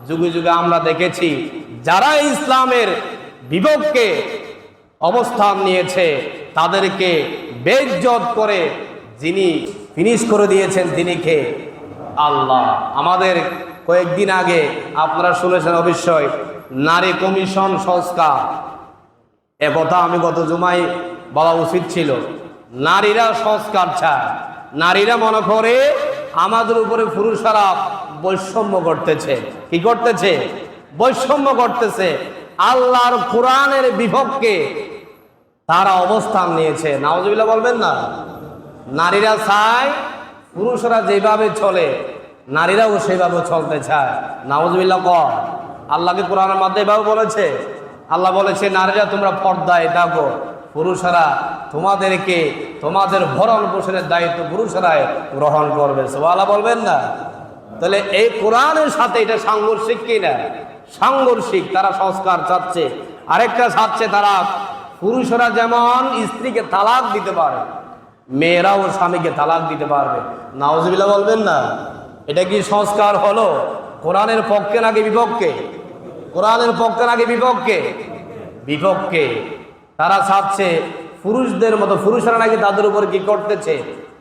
যুগে যুগে আমরা দেখেছি যারা ইসলামের বিপক্ষে অবস্থান নিয়েছে তাদেরকে বেইজ্জত করে যিনি ফিনিশ করে দিয়েছেন তিনি কে? আল্লাহ। আমাদের কয়েকদিন আগে আপনারা শুনেছেন অবশ্যই নারী কমিশন সংস্কার, একথা আমি গত জুমায় বলা উচিত ছিল। নারীরা সংস্কার চায়, নারীরা মনে করে আমাদের উপরে পুরুষরা বৈষম্য করতেছে। কি করতেছে? বৈষম্য করতেছে। আল্লাহর কোরআনের বিপক্ষে তারা অবস্থান নিয়েছে। নাউজুবিল্লাহ বলবেন না? নারীরা চায় পুরুষরা যেভাবে চলে নারীরাও সেভাবে চলতে চায়। নাউজুবিল্লাহ কর। আল্লাহকে কোরআনের মধ্যে এভাবে বলেছে। আল্লাহ বলেছে নারীরা তোমরা পর্দায় থাকো, পুরুষরা তোমাদেরকে তোমাদের ভরণ পোষণের দায়িত্ব পুরুষরাই গ্রহণ করবে। সুবহানাল্লাহ বলবেন না? তাহলে এই কোরআনের সাথে এটা সাংঘর্ষিক কি না? সাংঘর্ষিক। তারা সংস্কার চাচ্ছে। আরেকটা চাচ্ছে তারা পুরুষরা যেমন স্ত্রীকে তালাক দিতে পারে, মেয়েরাও স্বামীকে তালাক দিতে পারবে। নাউজুবিল্লাহ বলবেন না? এটা কি সংস্কার হলো? কোরআনের পক্ষে নাকি বিপক্ষে? কোরআনের পক্ষে নাকি বিপক্ষে? বিপক্ষে। তারা চাচ্ছে পুরুষদের মতো পুরুষরা নাকি তাদের উপর কি করতেছে?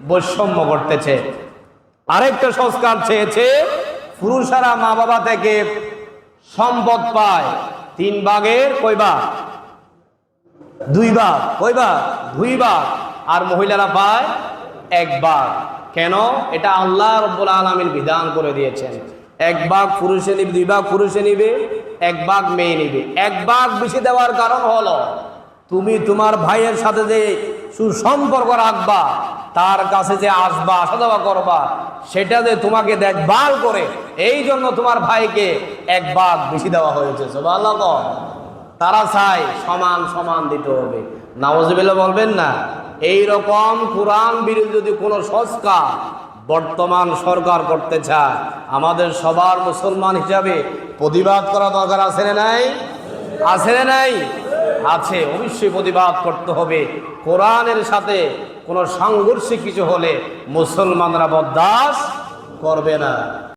বৈষম্য করতেছে। আরেকটা সংস্কার চেয়েছে পুরুষরা মা বাবা থেকে সম্পদ পায় 3 ভাগের কয় ভাগ? 2 ভাগ। কয় ভাগ? 2 ভাগ। আর মহিলারা পায় 1 ভাগ। কেন? এটা আল্লাহ রাব্বুল আলামিন বিধান করে দিয়েছেন। 1 ভাগ পুরুষে নিবে, 2 ভাগ পুরুষে নিবে, 1 ভাগ মেয়ে নিবে। 1 ভাগ বেশি দেওয়ার কারণ হলো তুমি তোমার ভাইয়ের সাথে যে সুসম্পর্ক রাখবা, তার কাছে যে আসবা, আসা যাওয়া করবা, সেটা যে তোমাকে দেখভাল করে, এই জন্য তোমার ভাইকে 1 ভাগ বেশি দেওয়া হয়েছে। সুবহানাল্লাহ। তারা চায় সমান সমান দিতে হবে। নাউজুবিল্লাহ বলবেন না? এই রকম কোরআন বিরোধী যদি কোনো সংস্কার বর্তমান সরকার করতে চায়, আমাদের সবার মুসলমান হিসাবে প্রতিবাদ করা দরকার আছে না নাই? আছে না নাই? আছে। অবশ্যই প্রতিবাদ করতে হবে। কোরআনের সাথে কোনো সাংঘর্ষিক কিছু হলে মুসলমানরা বরদাস্ত করবে না।